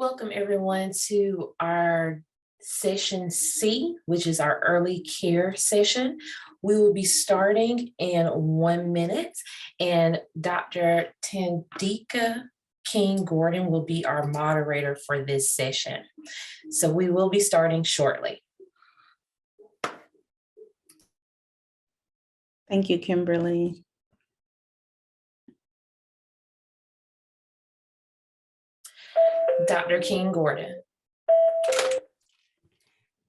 Welcome everyone to our session C, which is our early care session. We will be starting in 1 minute, and Dr. Tandika King-Gordon will be our moderator for this session. So we will be starting shortly. Thank you, Kimberly. Dr. King-Gordon.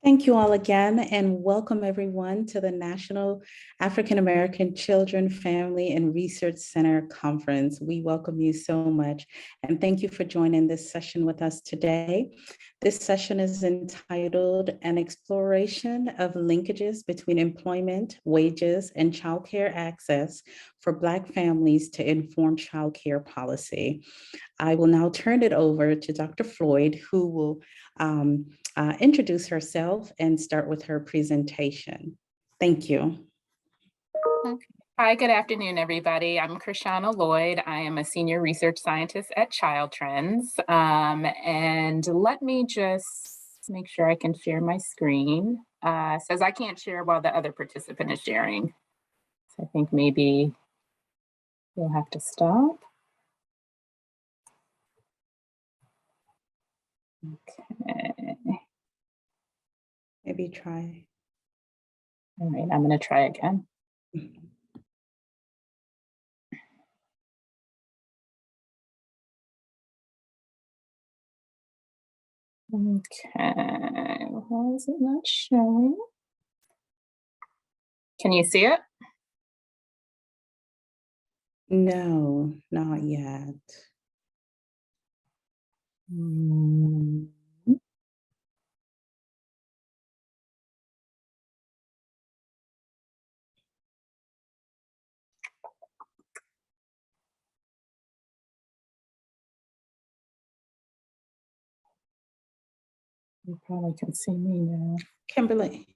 Thank you all again, and welcome everyone to the National African American Children, Family, and Research Center Conference. We welcome you so much, and thank you for joining this session with us today. This session is entitled An Exploration of Linkages Between Employment, Wages, and Childcare Access for Black Families to Inform Childcare Policy. I will now turn it over to Dr. Floyd, who will introduce herself and start with her presentation. Thank you. Okay. Hi, good afternoon, everybody. I'm Krishana Lloyd. I am a senior research scientist at Child Trends. And let me just make sure I can share my screen. It says I can't share while the other participant is sharing. So I think maybe we'll have to stop. Okay. Maybe try. All right, I'm going to try again. Okay, why is it not showing? Can you see it? No, not yet. You probably can see me now. Kimberly.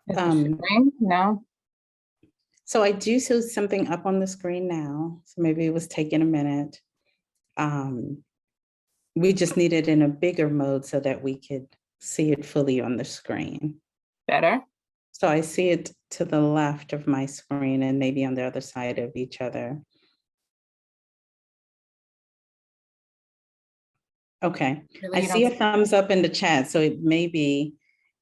No. So I do see something up on the screen now. So maybe it was taking a minute. We just need it in a bigger mode so that we could see it fully on the screen. Better? So I see it to the left of my screen and maybe on the other side of each other. Okay, Really, I see a thumbs up in the chat. So it may be,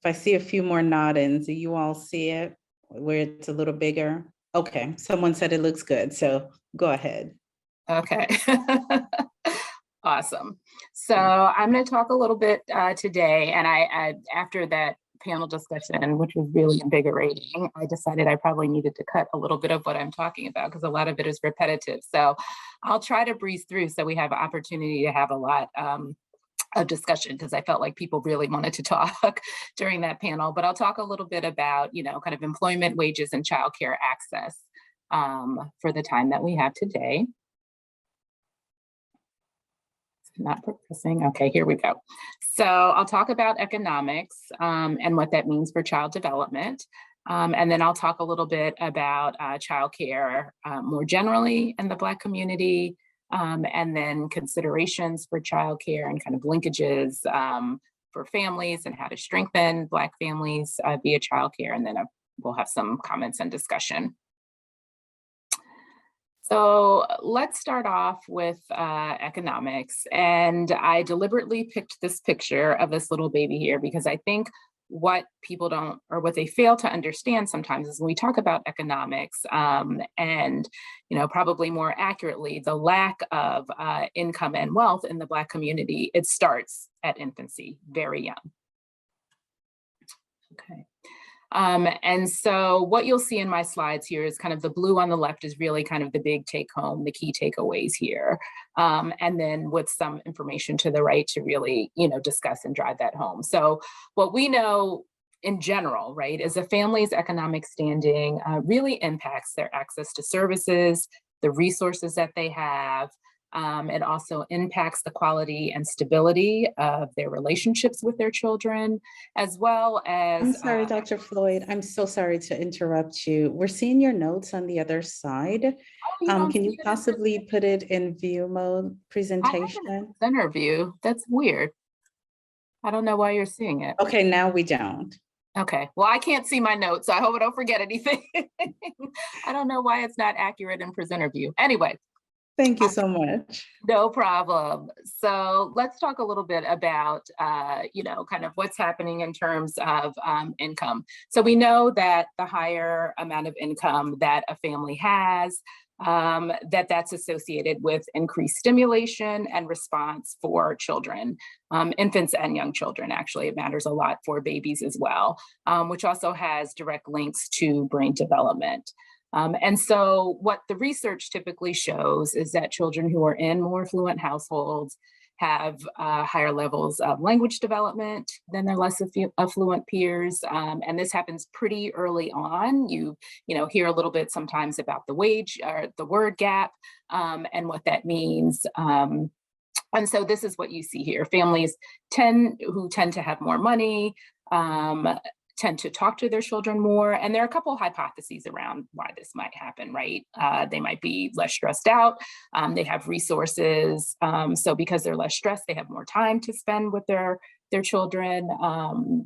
if I see a few more nod-ins, do you all see it where it's a little bigger? Okay, someone said it looks good, so go ahead. Okay. Awesome. So I'm going to talk a little bit today, and I after that panel discussion, which was really invigorating, I decided I probably needed to cut a little bit of what I'm talking about because a lot of it is repetitive. So I'll try to breeze through so we have an opportunity to have a lot of discussion, because I felt like people really wanted to talk during that panel. But I'll talk a little bit about, kind of employment, wages, and childcare access for the time that we have today. Not progressing. Okay, here we go. So I'll talk about economics and what that means for child development. And then I'll talk a little bit about childcare more generally in the Black community, and then considerations for childcare and kind of linkages for families and how to strengthen Black families via childcare. And then we'll have some comments and discussion. So let's start off with economics. And I deliberately picked this picture of this little baby here because I think what people don't, or what they fail to understand sometimes, is when we talk about economics and, probably more accurately, the lack of income and wealth in the Black community, it starts at infancy, very young. Okay. And so what you'll see in my slides here is kind of the blue on the left is really kind of the big take home, the key takeaways here. And then with some information to the right to really, discuss and drive that home. So what we know in general, right, is a family's economic standing really impacts their access to services, the resources that they have, It also impacts the quality and stability of their relationships with their children, as well as— I'm sorry, Dr. Floyd. I'm so sorry to interrupt you. We're seeing your notes on the other side. you don't Can see you it in possibly put it in view mode I have presentation? it in center view. That's weird. I don't know why you're seeing it. Okay, now we don't. Okay, well, I can't see my notes, so I hope I don't forget anything. I don't know why it's not accurate in presenter view. Anyway, Thank you so much. no problem. So let's talk a little bit about, kind of what's happening in terms of income. So we know that the higher amount of income that a family has, that's associated with increased stimulation and response for children, infants and young children. Actually, it matters a lot for babies as well, which also has direct links to brain development. And so what the research typically shows is that children who are in more affluent households have higher levels of language development than their less affluent peers. And this happens pretty early on. You hear a little bit sometimes about the wage or the word gap and what that means. And so this is what you see here. Families who tend to have more money, tend to talk to their children more. And there are a couple of hypotheses around why this might happen, right? They might be less stressed out. They have resources. So because they're less stressed, they have more time to spend with their children.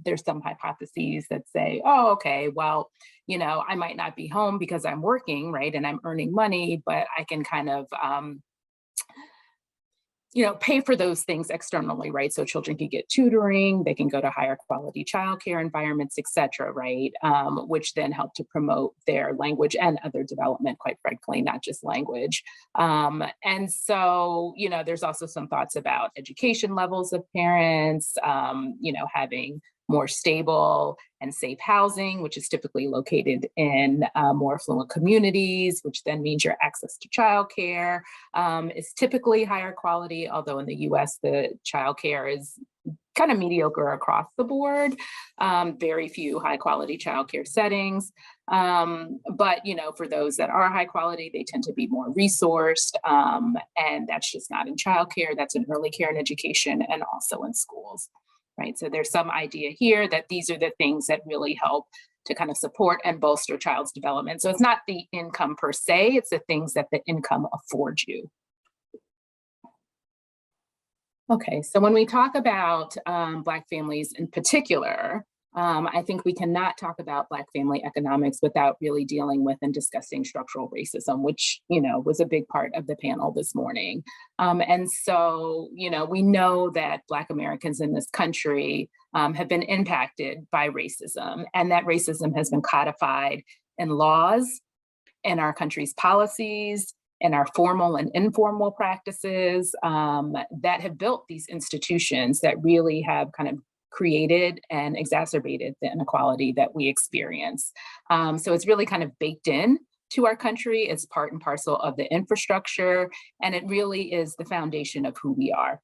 There's some hypotheses that say, oh, okay, well, I might not be home because I'm working, right? And I'm earning money, but I can kind of, pay for those things externally, right? So children can get tutoring, they can go to higher quality childcare environments, et cetera, right? Which then help to promote their language and other development, quite frankly, not just language. And so, there's also some thoughts about education levels of parents, having more stable and safe housing, which is typically located in more affluent communities, which then means your access to childcare is typically higher quality, although in the US, the childcare is kind of mediocre across the board, very few high quality childcare settings. But, for those that are high quality, they tend to be more resourced. And that's just not in childcare, that's in early care and education and also in schools. Right. So there's some idea here that these are the things that really help to kind of support and bolster child's development. So it's not the income per se, it's the things that the income affords you. Okay, so when we talk about Black families in particular, I think we cannot talk about Black family economics without really dealing with and discussing structural racism, which, was a big part of the panel this morning. And so, we know that Black Americans in this country have been impacted by racism, and that racism has been codified in laws, in our country's policies, in our formal and informal practices that have built these institutions that really have kind of created and exacerbated the inequality that we experience. So it's really kind of baked in to our country. It's part and parcel of the infrastructure, and it really is the foundation of who we are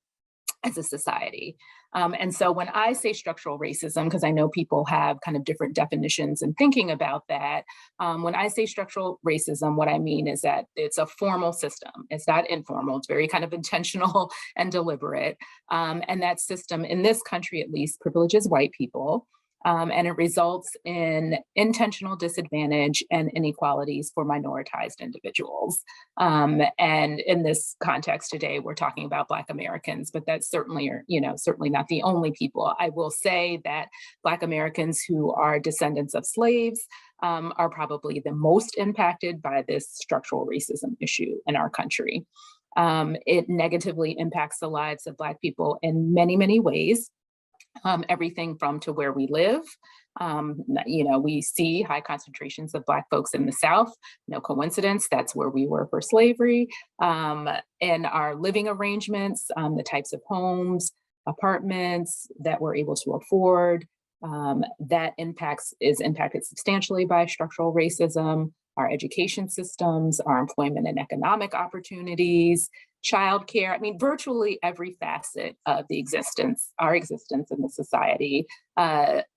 as a society. And so when I say structural racism, because I know people have kind of different definitions and thinking about that, when I say structural racism, what I mean is that it's a formal system. It's not informal. It's very kind of intentional and deliberate. And that system, in this country at least, privileges white people. And it results in intentional disadvantage and inequalities for minoritized individuals. And in this context today, we're talking about Black Americans, but that's certainly not the only people. I will say that Black Americans who are descendants of slaves are probably the most impacted by this structural racism issue in our country. It negatively impacts the lives of Black people in many, many ways. Everything from to where we live. We see high concentrations of Black folks in the South. No coincidence, that's where we were for slavery. In our living arrangements, the types of homes, apartments that we're able to afford, that is impacted substantially by structural racism. Our education systems, our employment and economic opportunities, childcare. I mean, virtually every facet of our existence in the society,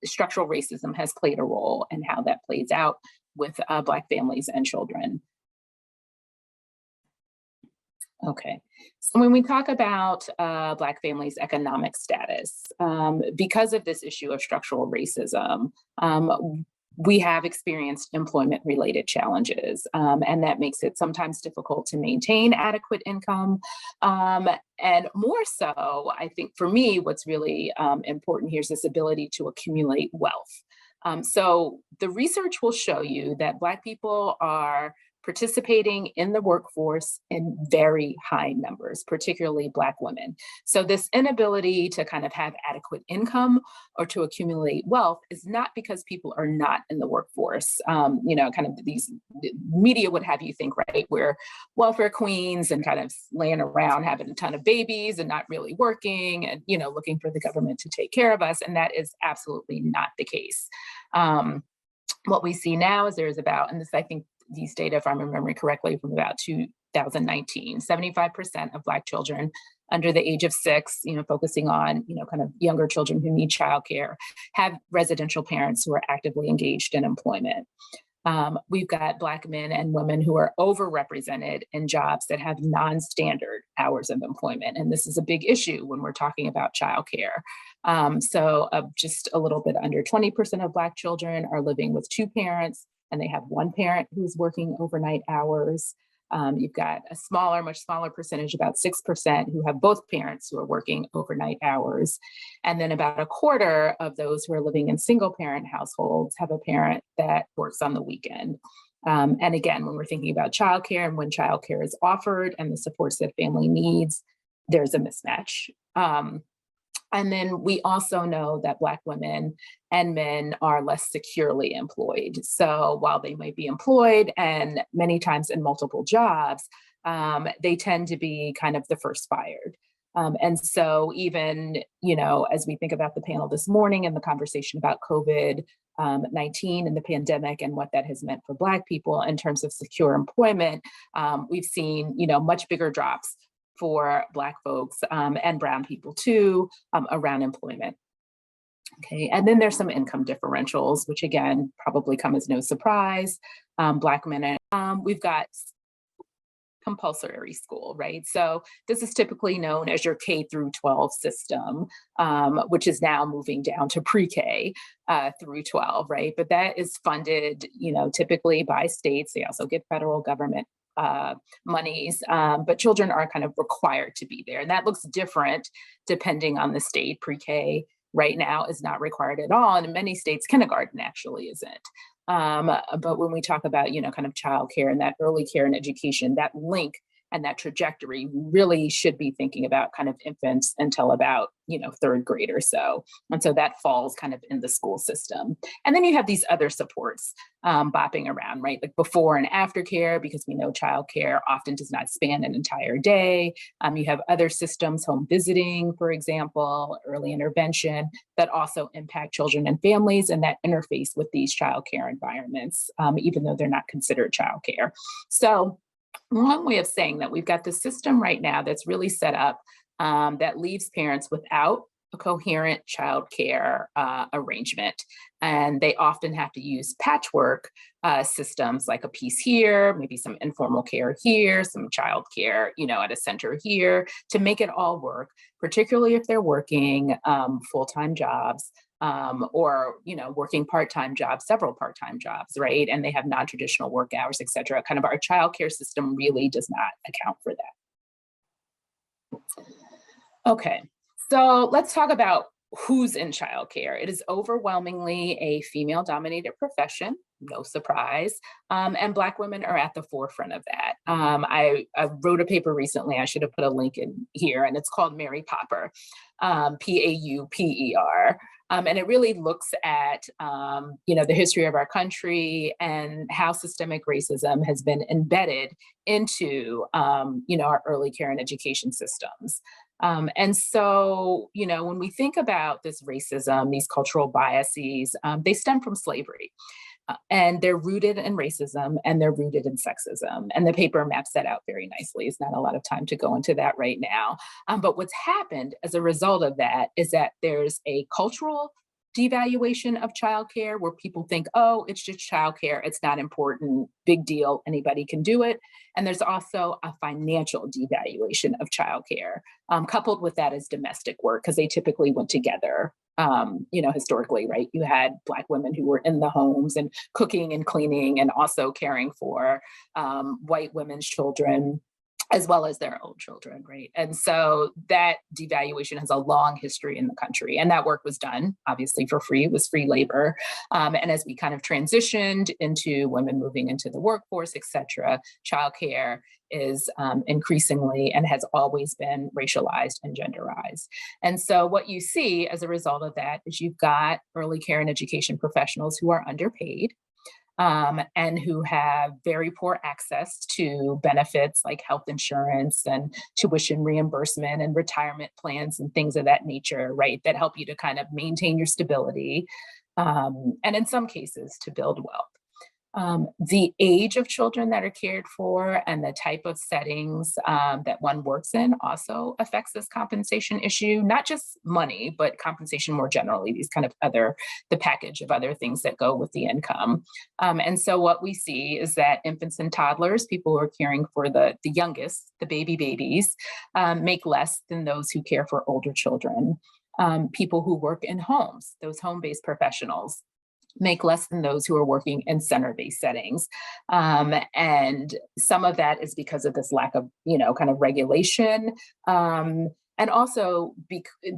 structural racism has played a role in how that plays out with Black families and children. Okay, so when we talk about Black families' economic status, because of this issue of structural racism, we have experienced employment-related challenges, and that makes it sometimes difficult to maintain adequate income. And more so, I think for me, what's really important here is this ability to accumulate wealth. So the research will show you that Black people are participating in the workforce in very high numbers, particularly Black women. So this inability to kind of have adequate income or to accumulate wealth is not because people are not in the workforce. Kind of these media would have you think, right, we're welfare queens and kind of laying around having a ton of babies and not really working and, looking for the government to take care of us. And that is absolutely not the case. What we see now is there's about, and this, I think, these data, if I'm remembering correctly, from about 2019, 75% of Black children under the age of 6, focusing on, kind of younger children who need childcare, have residential parents who are actively engaged in employment. We've got Black men and women who are overrepresented in jobs that have non-standard hours of employment. And this is a big issue when we're talking about childcare. So just a little bit under 20% of Black children are living with 2 parents, and they have 1 parent who's working overnight hours. You've got a much smaller percentage, about 6%, who have both parents who are working overnight hours. And then about a quarter of those who are living in single parent households have a parent that works on the weekend. And again, when we're thinking about childcare and when childcare is offered and the supports that family needs, there's a mismatch. And then we also know that Black women and men are less securely employed. So while they might be employed and many times in multiple jobs, they tend to be kind of the first fired. And so even, as we think about the panel this morning and the conversation about COVID-19 and the pandemic and what that has meant for Black people in terms of secure employment, we've seen, much bigger drops for Black folks and brown people too around employment. Okay, and then there's some income differentials, which again, probably come as no surprise. Black men, we've got compulsory school, right? So this is typically known as your K through 12 system, which is now moving down to pre-K through 12, right? But that is funded, typically by states. They also get federal government monies, but children are kind of required to be there. And that looks different depending on the state. Pre-K right now is not required at all. And in many states, kindergarten actually isn't. But when we talk about, kind of childcare and that early care and education, that link and that trajectory really should be thinking about kind of infants until about, 3rd grade or so. And so that falls kind of in the school system. And then you have these other supports bopping around, right? Like before and after care, because we know childcare often does not span an entire day. You have other systems, home visiting, for example, early intervention, that also impact children and families and that interface with these childcare environments, even though they're not considered childcare. So one way of saying that we've got the system right now that's really set up that leaves parents without a coherent childcare arrangement. And they often have to use patchwork systems, like a piece here, maybe some informal care here, some childcare, at a center here, to make it all work, particularly if they're working full-time jobs. Or, working part-time jobs, several part-time jobs, right? And they have non-traditional work hours, et cetera. Kind of our childcare system really does not account for that. Okay, so let's talk about who's in childcare. It is overwhelmingly a female-dominated profession, no surprise, and Black women are at the forefront of that. I wrote a paper recently, I should have put a link in here, and it's called Mary Pauper, Pauper. And it really looks at, the history of our country and how systemic racism has been embedded into, our early care and education systems. And so, when we think about this racism, these cultural biases, they stem from slavery. And they're rooted in racism and they're rooted in sexism. And the paper maps that out very nicely. It's not a lot of time to go into that right now. But what's happened as a result of that is that there's a cultural devaluation of childcare, where people think, oh, it's just childcare, it's not important, big deal, anybody can do it. And there's also a financial devaluation of childcare. Coupled with that is domestic work, because they typically went together. Historically, right? You had Black women who were in the homes and cooking and cleaning and also caring for white women's children, as well as their own children, right? And so that devaluation has a long history in the country, and that work was done, obviously, for free. It was free labor. And as we kind of transitioned into women moving into the workforce, et cetera, childcare is increasingly and has always been racialized and genderized. And so what you see as a result of that is you've got early care and education professionals who are underpaid, and who have very poor access to benefits like health insurance and tuition reimbursement and retirement plans and things of that nature, right? That help you to kind of maintain your stability, and in some cases to build wealth. The age of children that are cared for and the type of settings that one works in also affects this compensation issue, not just money, but compensation more generally, these kind of the package of other things that go with the income. And so what we see is that infants and toddlers, people who are caring for the youngest, the babies, make less than those who care for older children. People who work in homes, those home-based professionals, make less than those who are working in center-based settings. And some of that is because of this lack of, kind of regulation. And also,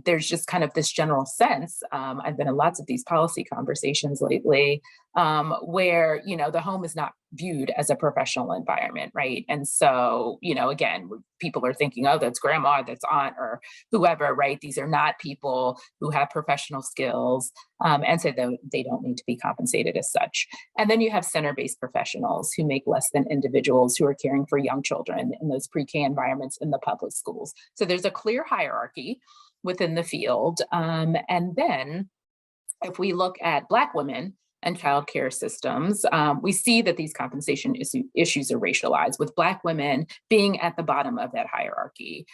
there's just kind of this general sense, I've been in lots of these policy conversations lately, where, the home is not viewed as a professional environment, right? And so, again, people are thinking, oh, that's grandma, that's aunt, or whoever, right? These are not people who have professional skills, and so they don't need to be compensated as such. And then you have center-based professionals who make less than individuals who are caring for young children in those pre-K environments in the public schools. So there's a clear hierarchy within the field. And then if we look at Black women and childcare systems, we see that these compensation issues are racialized, with Black women being at the bottom of that hierarchy.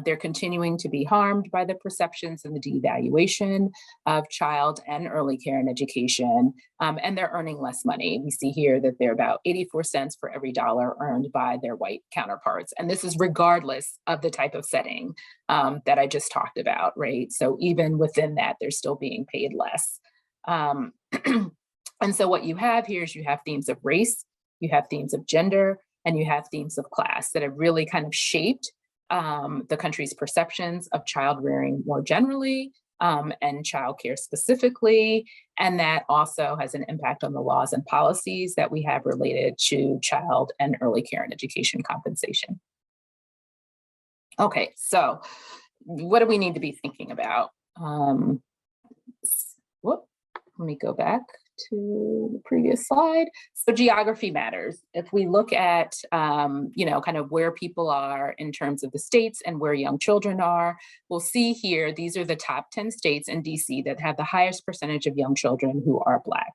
They're continuing to be harmed by the perceptions and the devaluation of child and early care and education, and they're earning less money. We see here that they're about 84 cents for every dollar earned by their white counterparts. And this is regardless of the type of setting that I just talked about, right? So even within that, they're still being paid less. And so what you have here is you have themes of race, you have themes of gender, and you have themes of class that have really kind of shaped the country's perceptions of child rearing more generally, and childcare specifically. And that also has an impact on the laws and policies that we have related to child and early care and education compensation. Okay, so what do we need to be thinking about? Let me go back to the previous slide. So geography matters. If we look at, kind of where people are in terms of the states and where young children are, we'll see here, these are the top 10 states in DC that have the highest percentage of young children who are Black.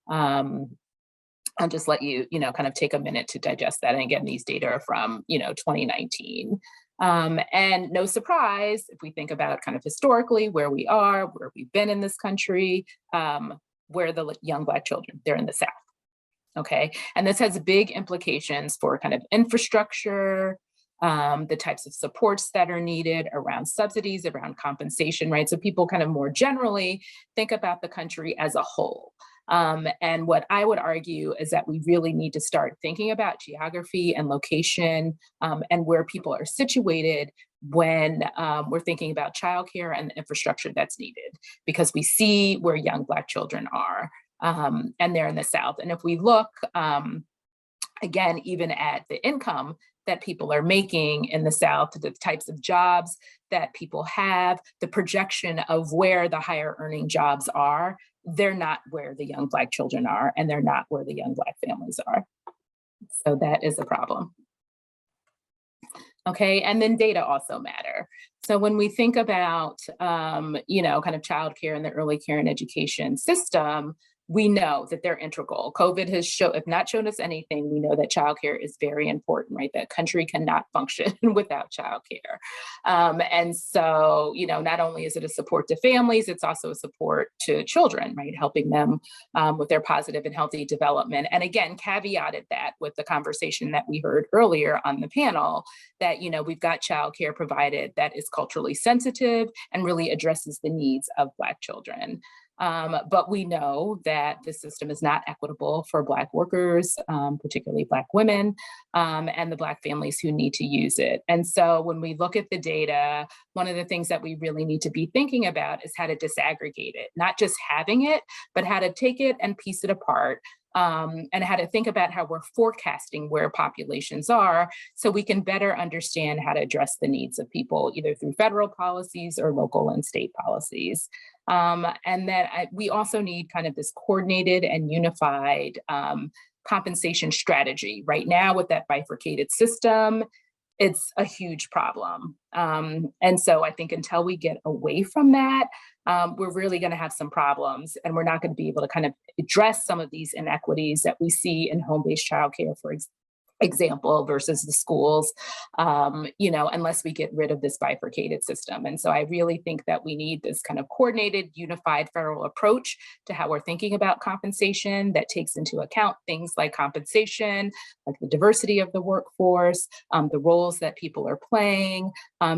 I'll just let you, kind of take a minute to digest that. And again, these data are from, 2019. And no surprise, if we think about kind of historically where we are, where we've been in this country, where are the young Black children? They're in the South, okay? And this has big implications for kind of infrastructure, the types of supports that are needed around subsidies, around compensation, right? So people kind of more generally think about the country as a whole. And what I would argue is that we really need to start thinking about geography and location, and where people are situated when we're thinking about childcare and the infrastructure that's needed, because we see where young Black children are, and they're in the South. And if we look, again, even at the income that people are making in the South, the types of jobs that people have, the projection of where the higher earning jobs are, they're not where the young Black children are, and they're not where the young Black families are. So that is a problem. Okay, and then data also matter. So when we think about, kind of childcare and the early care and education system, we know that they're integral. COVID has if not shown us anything, we know that childcare is very important, right? That country cannot function without childcare. And so, not only is it a support to families, it's also a support to children, right? Helping them with their positive and healthy development. And again, caveated that with the conversation that we heard earlier on the panel, that, we've got childcare provided that is culturally sensitive and really addresses the needs of Black children. But we know that the system is not equitable for Black workers, particularly Black women, and the Black families who need to use it. And so when we look at the data, one of the things that we really need to be thinking about is how to disaggregate it, not just having it, but how to take it and piece it apart. And how to think about how we're forecasting where populations are so we can better understand how to address the needs of people, either through federal policies or local and state policies. And that we also need kind of this coordinated and unified compensation strategy. Right now with that bifurcated system, it's a huge problem. And so I think until we get away from that, we're really going to have some problems, and we're not going to be able to kind of address some of these inequities that we see in home-based childcare, for example, versus the schools, unless we get rid of this bifurcated system. And so I really think that we need this kind of coordinated, unified federal approach to how we're thinking about compensation that takes into account things like compensation, like the diversity of the workforce, the roles that people are playing,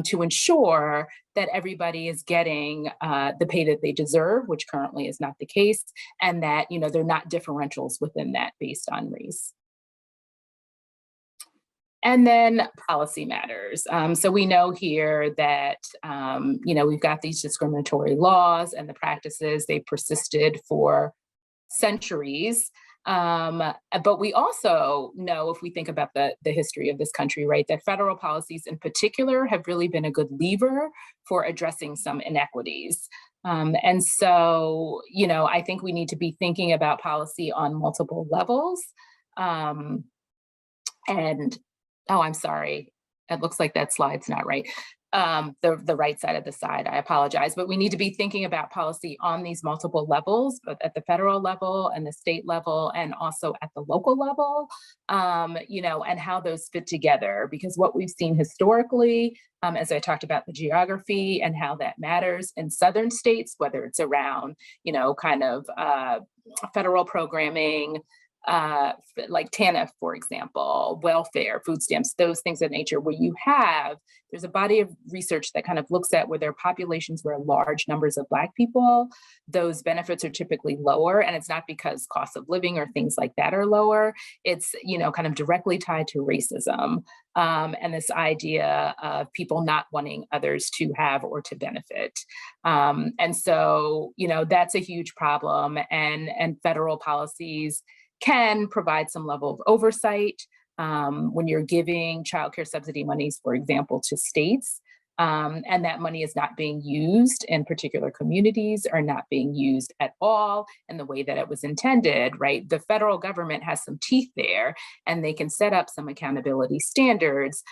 to ensure that everybody is getting the pay that they deserve, which currently is not the case, and that, they're not differentials within that based on race. And then policy matters. So we know here that, we've got these discriminatory laws and the practices, they've persisted for centuries. But we also know, if we think about the history of this country, right, that federal policies in particular have really been a good lever for addressing some inequities. And so, I think we need to be thinking about policy on multiple levels. Oh, I'm sorry. It looks like that slide's not right. The right side of the slide, I apologize, but we need to be thinking about policy on these multiple levels, but at the federal level and the state level, and also at the local level, and how those fit together. Because what we've seen historically, as I talked about the geography and how that matters in Southern states, whether it's around, federal programming, like TANF, for example, welfare, food stamps, those things of nature, where there's a body of research that kind of looks at where there are populations where large numbers of Black people, those benefits are typically lower. And it's not because cost of living or things like that are lower. It's, kind of directly tied to racism, and this idea of people not wanting others to have or to benefit. And so, that's a huge problem, and federal policies can provide some level of oversight when you're giving childcare subsidy monies, for example, to states, and that money is not being used in particular communities or not being used at all in the way that it was intended, right? The federal government has some teeth there, and they can set up some accountability standards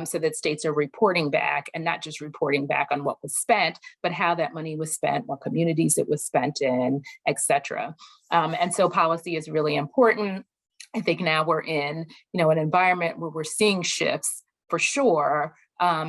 so that states are reporting back, and not just reporting back on what was spent, but how that money was spent, what communities it was spent in, et cetera. And so policy is really important. I think now we're in, an environment where we're seeing shifts for sure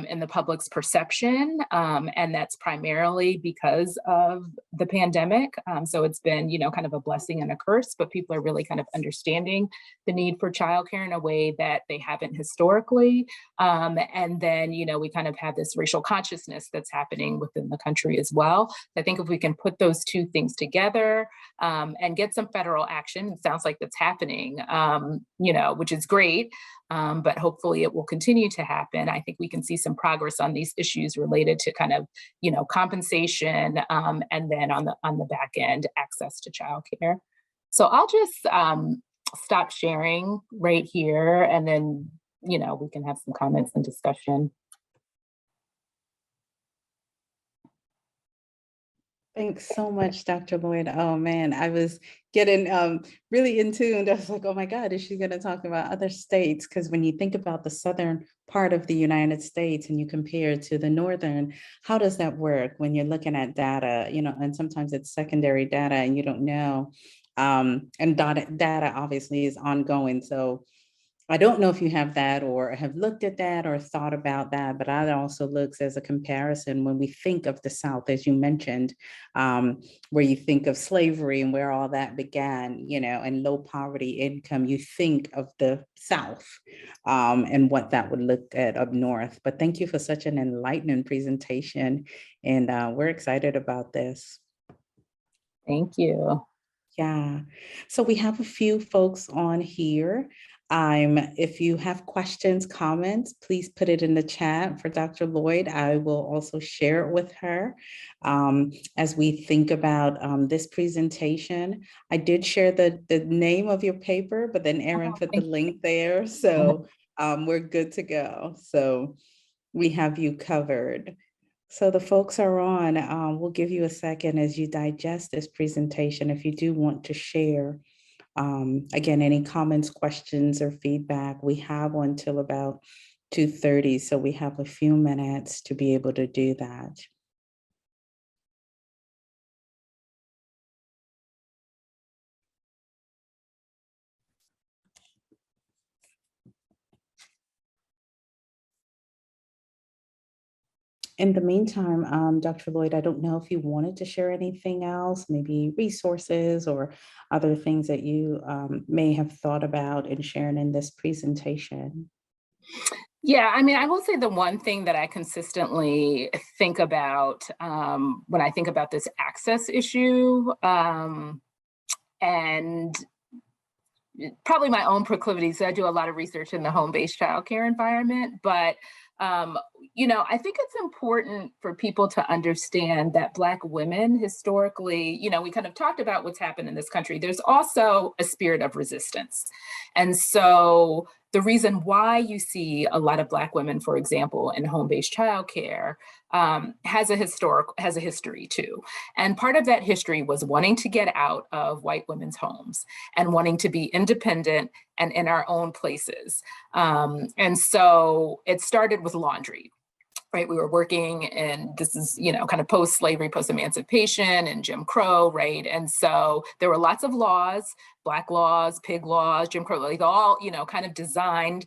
in the public's perception. And that's primarily because of the pandemic. So it's been, kind of a blessing and a curse, but people are really kind of understanding the need for childcare in a way that they haven't historically. And then, we kind of have this racial consciousness that's happening within the country as well. I think if we can put those two things together and get some federal action, it sounds like that's happening, which is great. But hopefully it will continue to happen. I think we can see some progress on these issues related to kind of, compensation, and then on the back end, access to childcare. So I'll just stop sharing right here, and then, we can have some comments and discussion. Thanks so much, Dr. Lloyd. Oh man, I was getting really in tune. I was like, oh my God, is she going to talk about other states? Because when you think about the southern part of the United States and you compare it to the northern, how does that work when you're looking at data, and sometimes it's secondary data and you don't know And data obviously is ongoing. So I don't know if you have that or have looked at that or thought about that, but that also looks as a comparison when we think of the South, as you mentioned, where you think of slavery and where all that began, and low poverty income, you think of the South and what that would look at up north. But thank you for such an enlightening presentation. And we're excited about this. Thank you. Yeah, so we have a few folks on here. If you have questions, comments, please put it in the chat for Dr. Lloyd. I will also share it with her as we think about this presentation. I did share the name of your paper, but then Erin put the link there. So we're good to go. So we have you covered. So the folks are on. We'll give you a second as you digest this presentation. If you do want to share, again, any comments, questions, or feedback, we have until about 2:30. So we have a few minutes to be able to do that. In the meantime, Dr. Lloyd, I don't know if you wanted to share anything else, maybe resources or other things that you may have thought about in sharing in this presentation. Yeah, I mean, I will say the one thing that I consistently think about when I think about this access issue, and probably my own proclivities. I do a lot of research in the home-based childcare environment, but I think it's important for people to understand that Black women historically, we kind of talked about what's happened in this country. There's also a spirit of resistance. And so the reason why you see a lot of Black women, for example, in home-based childcare has a history too. And part of that history was wanting to get out of white women's homes and wanting to be independent and in our own places. And so it started with laundry. Right, we were working, and this is, kind of post-slavery, post-emancipation, and Jim Crow, right? And so there were lots of laws, Black laws, pig laws, Jim Crow, like all, kind of designed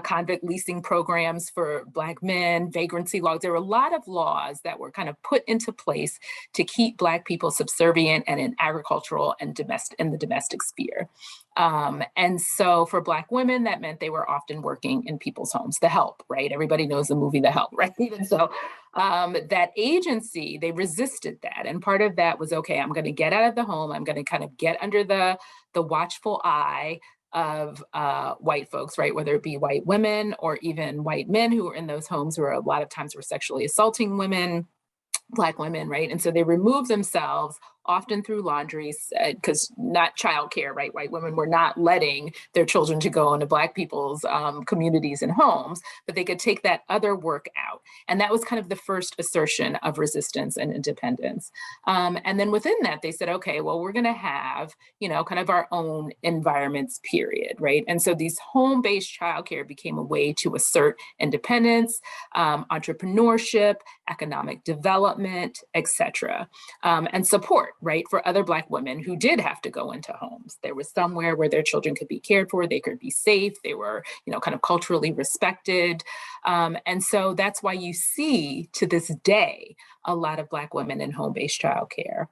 convict leasing programs for Black men, vagrancy laws. There were a lot of laws that were kind of put into place to keep Black people subservient and in agricultural and in the domestic sphere. And so for Black women, that meant they were often working in people's homes. The Help, right? Everybody knows the movie The Help, right? And so that agency, they resisted that. And part of that was, okay, I'm going to get out of the home. I'm going to kind of get under the watchful eye of white folks, right? Whether it be white women or even white men who were in those homes who a lot of times were sexually assaulting women, Black women, right? And so they remove themselves often through laundry, because not childcare, right? White women were not letting their children to go into Black people's communities and homes, but they could take that other work out. And that was kind of the first assertion of resistance and independence. And then within that, they said, okay, well, we're gonna have, kind of our own environments, period, right? And so these home-based childcare became a way to assert independence, entrepreneurship, economic development, et cetera, and support, right, for other Black women who did have to go into homes. There was somewhere where their children could be cared for, they could be safe, they were, kind of culturally respected. And so that's why you see to this day a lot of Black women in home-based childcare.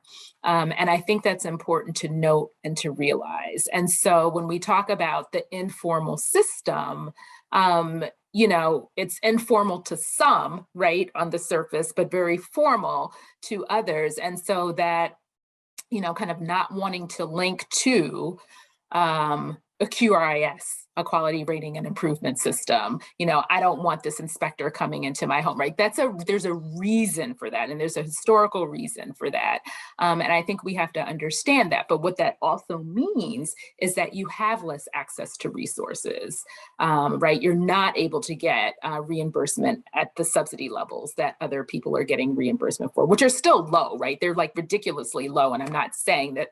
And I think that's important to note and to realize. And so when we talk about the informal system, it's informal to some, right, on the surface, but very formal to others. And so that, kind of not wanting to link to a QRIS, a quality rating and improvement system. I don't want this inspector coming into my home, right? There's a reason for that. And there's a historical reason for that. And I think we have to understand that. But what that also means is that you have less access to resources, right? You're not able to get reimbursement at the subsidy levels that other people are getting reimbursement for, which are still low, right? They're like ridiculously low. And I'm not saying that,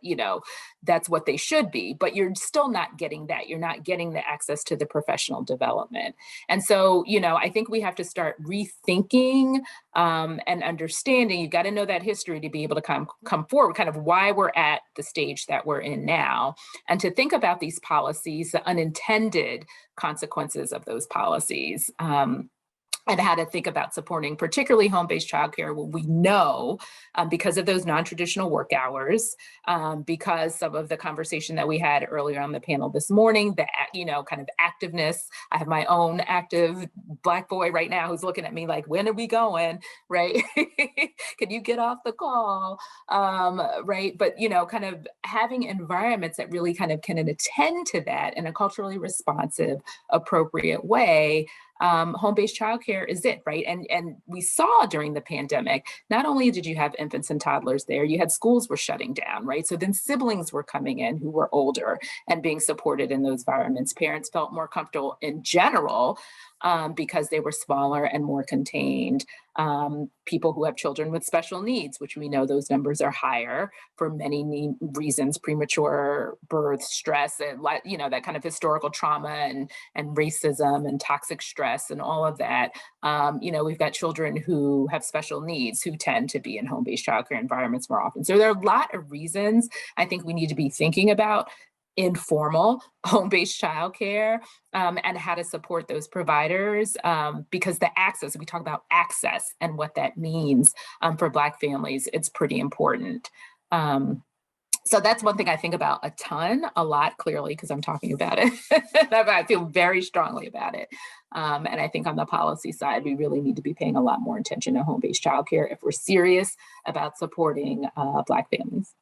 that's what they should be, but you're still not getting that. You're not getting the access to the professional development. And so, you know, I think we have to start rethinking and understanding. You've got to know that history to be able to come forward, kind of why we're at the stage that we're in now, and to think about these policies, the unintended consequences of those policies. And how to think about supporting particularly home-based childcare when we know, because of those non-traditional work hours, because some of the conversation that we had earlier on the panel this morning, the, you know, kind of activeness. I have my own active Black boy right now who's looking at me like, when are we going, right? Can you get off the call, right? But, you know, kind of having environments that really kind of can attend to that in a culturally responsive, appropriate way. Home-based childcare is it, right? And we saw during the pandemic, not only did you have infants and toddlers there, you had schools were shutting down, right? So then siblings were coming in who were older and being supported in those environments. Parents felt more comfortable in general because they were smaller and more contained. People who have children with special needs, which we know those numbers are higher for many reasons, premature birth, stress, and, you know, that kind of historical trauma and racism and toxic stress and all of that. You know, we've got children who have special needs who tend to be in home-based childcare environments more often. So there are a lot of reasons I think we need to be thinking about informal home-based childcare and how to support those providers, because the access, we talk about access and what that means for Black families, it's pretty important. So that's one thing I think about a lot, clearly, because I'm talking about it. I feel very strongly about it. And I think on the policy side, we really need to be paying a lot more attention to home-based childcare if we're serious about supporting Black families.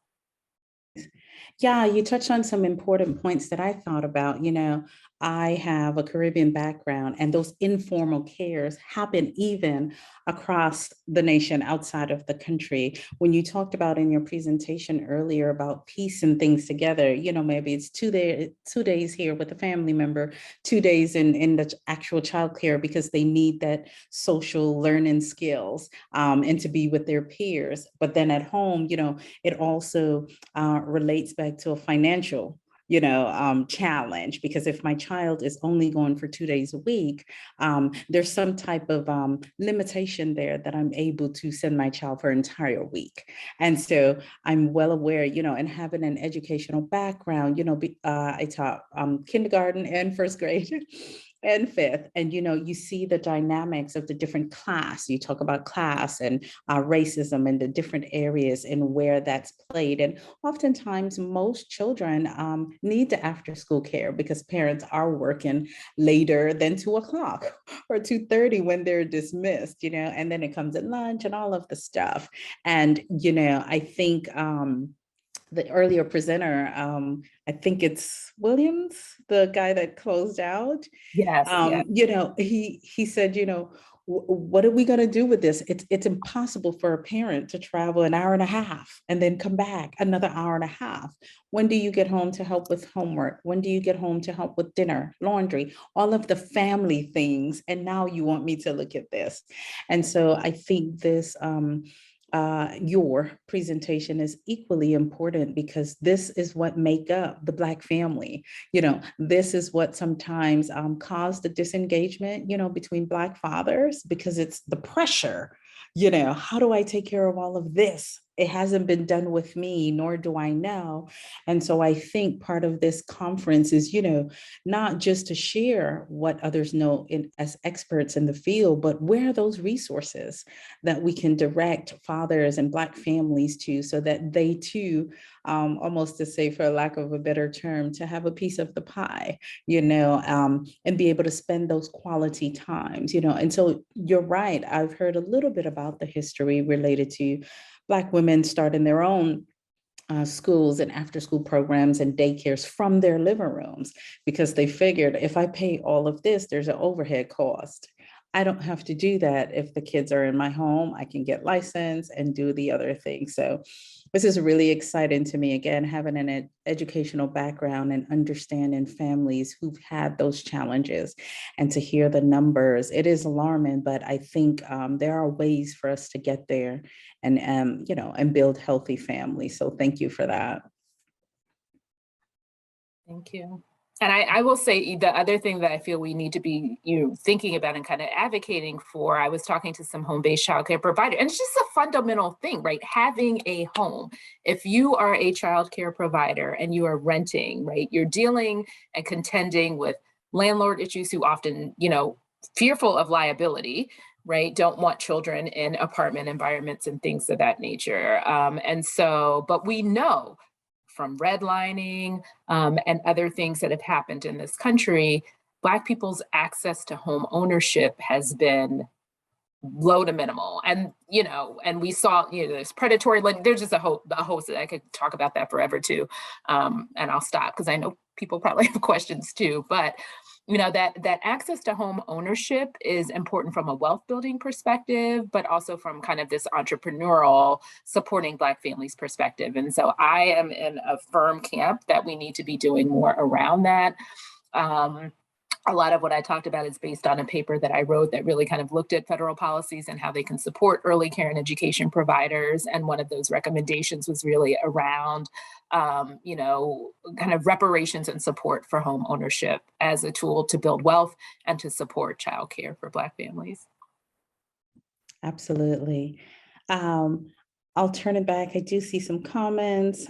Yeah, you touched on some important points that I thought about. You know, I have a Caribbean background, and those informal cares happen even across the nation outside of the country. When you talked about in your presentation earlier about piecing things together, you know, maybe it's 2 days here with a family member, 2 days in the actual childcare because they need that social learning skills and to be with their peers. But then at home, you know, it also relates back to a financial, you know, challenge, because if my child is only going for 2 days a week, there's some type of limitation there that I'm able to send my child for an entire week. And so I'm well aware, you know, and having an educational background, you know, I taught kindergarten and first grade and fifth. And, you know, you see the dynamics of the different class. You talk about class and racism and the different areas and where that's played. And oftentimes most children need the after school care because parents are working later than 2 o'clock or 2:30 when they're dismissed, you know, and then it comes at lunch and all of the stuff. And, you know, I think the earlier presenter, I think it's Williams, the guy that closed out. Yes. You know, he said, you know, what are we going to do with this? It's impossible for a parent to travel an hour and a half and then come back another hour and a half. When do you get home to help with homework? When do you get home to help with dinner, laundry, all of the family things? And now you want me to look at this. And so I think this, your presentation is equally important because this is what make up the Black family. You know, this is what sometimes caused the disengagement, you know, between Black fathers, because it's the pressure, you know, how do I take care of all of this? It hasn't been done with me, nor do I know. And so I think part of this conference is, you know, not just to share what others know as experts in the field, but where are those resources that we can direct fathers and Black families to so that they too, almost to say, for lack of a better term, to have a piece of the pie, you know, and be able to spend those quality times, you know. And so you're right. I've heard a little bit about the history related to Black women starting their own schools and after school programs and daycares from their living rooms, because they figured if I pay all of this, there's an overhead cost. I don't have to do that. If the kids are in my home, I can get licensed and do the other things. So this is really exciting to me, again, having an educational background and understanding families who've had those challenges, and to hear the numbers. It is alarming, but I think there are ways for us to get there and you know, and build healthy families. So thank you for that. Thank you. And I will say the other thing that I feel we need to be thinking about and kind of advocating for, I was talking to some home-based childcare provider, and it's just a fundamental thing, right? Having a home. If you are a childcare provider and you are renting, right, you're dealing and contending with landlord issues who often, fearful of liability, right, don't want children in apartment environments and things of that nature. But we know from redlining and other things that have happened in this country, Black people's access to home ownership has been low to minimal. And, and we saw, there's predatory, like there's just a host that I could talk about that forever too. And I'll stop because I know people probably have questions too, but that access to home ownership is important from a wealth building perspective, but also from kind of this entrepreneurial supporting Black families perspective. And so I am in a firm camp that we need to be doing more around that. A lot of what I talked about is based on a paper that I wrote that really kind of looked at federal policies and how they can support early care and education providers. And one of those recommendations was really around, kind of reparations and support for home ownership as a tool to build wealth and to support childcare for Black families. Absolutely. I'll turn it back. I do see some comments.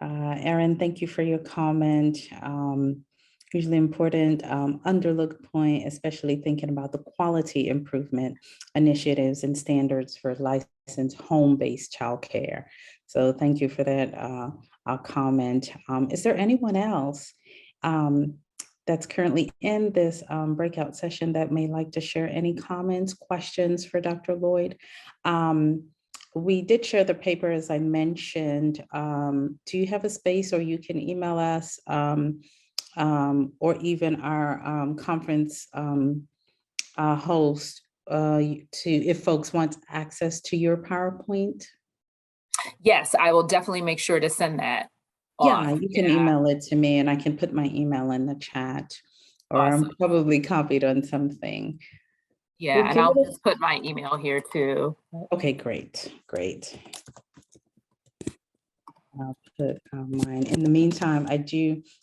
Erin, thank you for your comment. Hugely important underlooked point, especially thinking about the quality improvement initiatives and standards for licensed home-based childcare. So thank you for that comment. Is there anyone else that's currently in this breakout session that may like to share any comments, questions for Dr. Lloyd? We did share the paper, as I mentioned. Do you have a space, or you can email us or even our conference host if folks want access to your PowerPoint? Yes, I will definitely make sure to send that Yeah, off. you can email it to me and I can put my email in the chat, or Awesome. I'm probably copied on something. Yeah, and I'll just put my email here too. Okay, great. I'll put mine. In the meantime,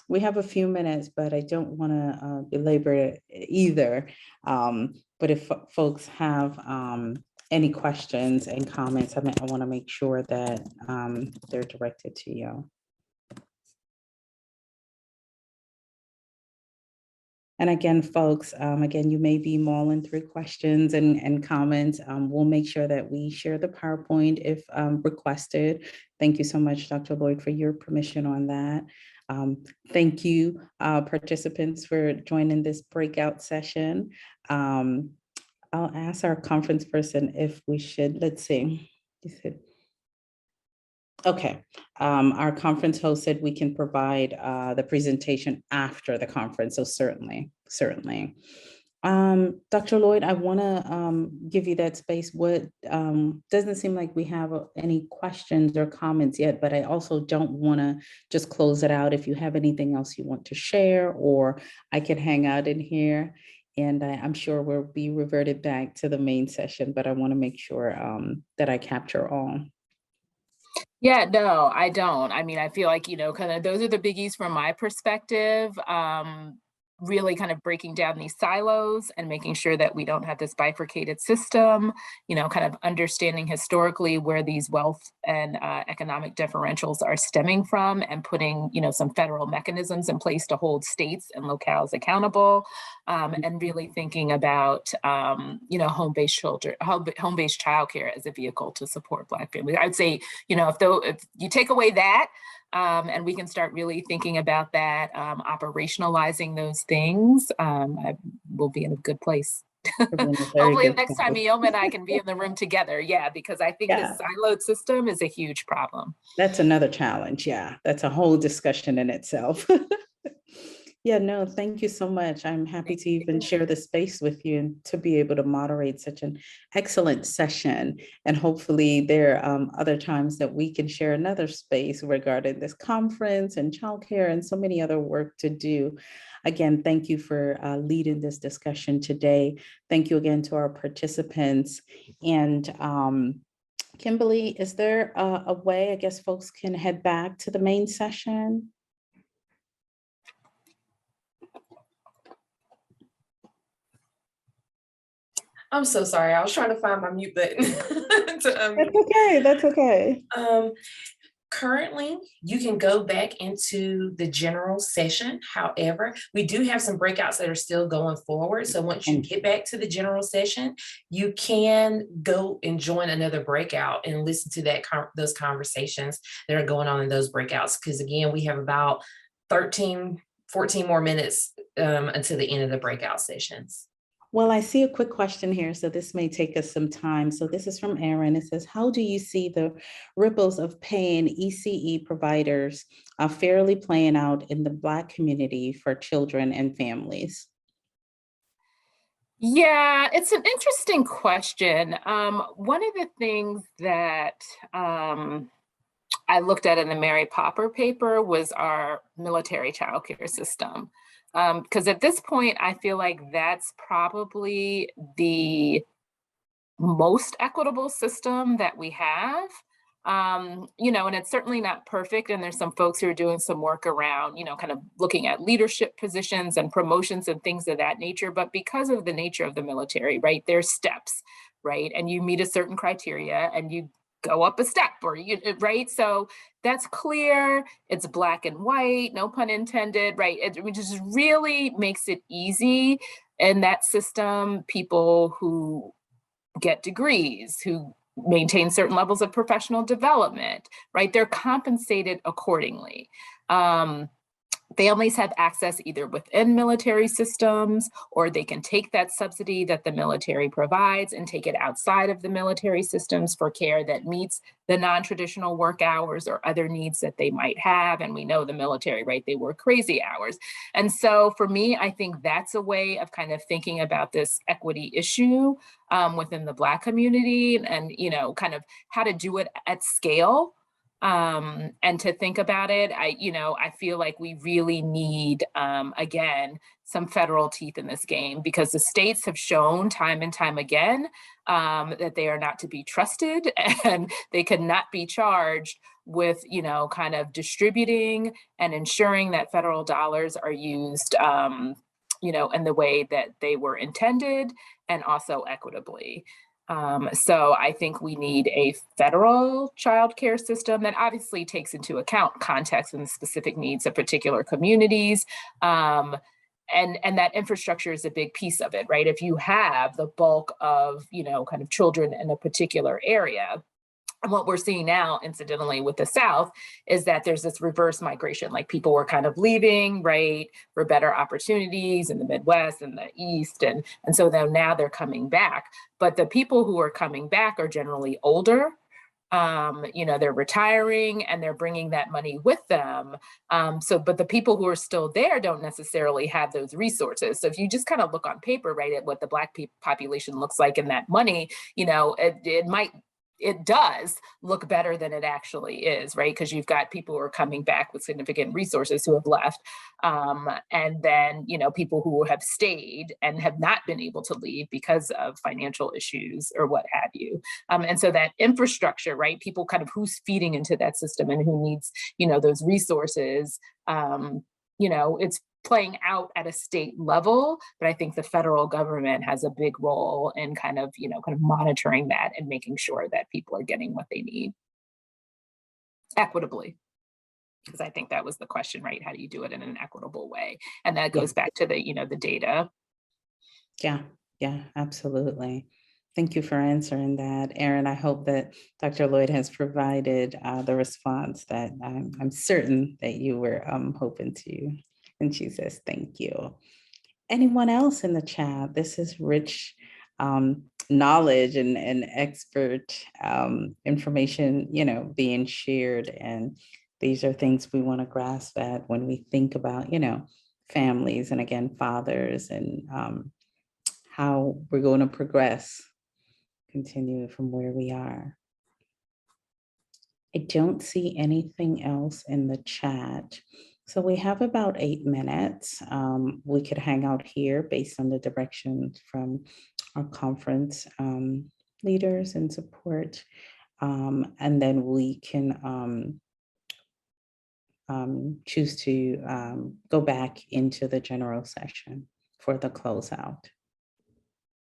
we have a few minutes, but I don't want to belabor it either. But if folks have any questions and comments, I want to make sure that they're directed to you. And again, folks, you may be mulling through questions and comments. We'll make sure that we share the PowerPoint if requested. Thank you so much, Dr. Lloyd, for your permission on that. Thank you, participants, for joining this breakout session. I'll ask our conference person if we should, let's see. Okay, our conference host said we can provide the presentation after the conference, so certainly. Dr. Lloyd, I want to give you that space. What doesn't seem like we have any questions or comments yet, but I also don't want to just close it out. If you have anything else you want to share, or I can hang out in here, and I'm sure we'll be reverted back to the main session, but I want to make sure that I capture all. Yeah, no, I don't. I mean, I feel like, kind of those are the biggies from my perspective. Really kind of breaking down these silos and making sure that we don't have this bifurcated system, kind of understanding historically where these wealth and economic differentials are stemming from, and putting, some federal mechanisms in place to hold states and locales accountable, and really thinking about, home-based childcare as a vehicle to support Black families. I'd say, if you take away that, and we can start really thinking about that, operationalizing those things, we'll be in a good place. Hopefully next time Ioma and I can be in the room together. Yeah, because I think this siloed system is a huge problem. That's another challenge. Yeah, that's a whole discussion in itself. Yeah, no, thank you so much. I'm happy to even share the space with you and to be able to moderate such an excellent session. And hopefully there are other times that we can share another space regarding this conference and childcare and so many other work to do. Again, thank you for leading this discussion today. Thank you again to our participants. And Kimberly, is there a way, I guess, folks can head back to the main session? I'm so sorry. I was trying to find my mute button to That's unmute. okay. That's okay. Currently, you can go back into the general session. However, we do have some breakouts that are still going forward. So once you get back to the general session, you can go and join another breakout and listen to those conversations that are going on in those breakouts. Because again, we have about 13, 14 more minutes until the end of the breakout sessions. Well, I see a quick question here, so this may take us some time. So this is from Aaron. It says, how do you see the ripples of paying ECE providers fairly playing out in the Black community for children and families? Yeah, it's an interesting question. One of the things that I looked at in the Mary Popper paper was our military childcare system. Because at this point, I feel like that's probably the most equitable system that we have. And it's certainly not perfect. And there's some folks who are doing some work around, kind of looking at leadership positions and promotions and things of that nature. But because of the nature of the military, right, there's steps, right? And you meet a certain criteria and you go up a step right? So that's clear. It's black and white, no pun intended, right? It just really makes it easy. In that system, people who get degrees, who maintain certain levels of professional development, right? They're compensated accordingly. Families have access either within military systems, or they can take that subsidy that the military provides and take it outside of the military systems for care that meets the non-traditional work hours or other needs that they might have. And we know the military, right? They work crazy hours. And so for me, I think that's a way of kind of thinking about this equity issue within the Black community and, kind of how to do it at scale. And to think about it, I feel like we really need, again, some federal teeth in this game, because the states have shown time and time again that they are not to be trusted and they cannot be charged with, kind of distributing and ensuring that federal dollars are used, in the way that they were intended and also equitably. So I think we need a federal childcare system that obviously takes into account context and the specific needs of particular communities. And that infrastructure is a big piece of it, right? If you have the bulk of, kind of children in a particular area, and what we're seeing now, incidentally, with the South is that there's this reverse migration, like people were kind of leaving, right, for better opportunities in the Midwest and the East. And so now they're coming back. But the people who are coming back are generally older. They're retiring and they're bringing that money with them. But the people who are still there don't necessarily have those resources. So if you just kind of look on paper, right, at what the Black population looks like and that money, it does look better than it actually is, right? Because you've got people who are coming back with significant resources who have left. And then, people who have stayed and have not been able to leave because of financial issues or what have you. And so that infrastructure, right? People kind of who's feeding into that system and who needs, those resources, it's playing out at a state level, but I think the federal government has a big role in kind of monitoring that and making sure that people are getting what they need equitably. Because I think that was the question, right? How do you do it in an equitable way? And that goes back to the, the data. Yeah, absolutely. Thank you for answering that, Erin. I hope that Dr. Lloyd has provided the response that I'm certain that you were hoping to. And she says, thank you. Anyone else in the chat? This is rich knowledge and expert information, being shared. And these are things we want to grasp at when we think about, families and again, fathers and how we're going to progress, continue from where we are. I don't see anything else in the chat. So we have about 8 minutes. We could hang out here based on the direction from our conference leaders and support. And then we can choose to go back into the general session for the closeout.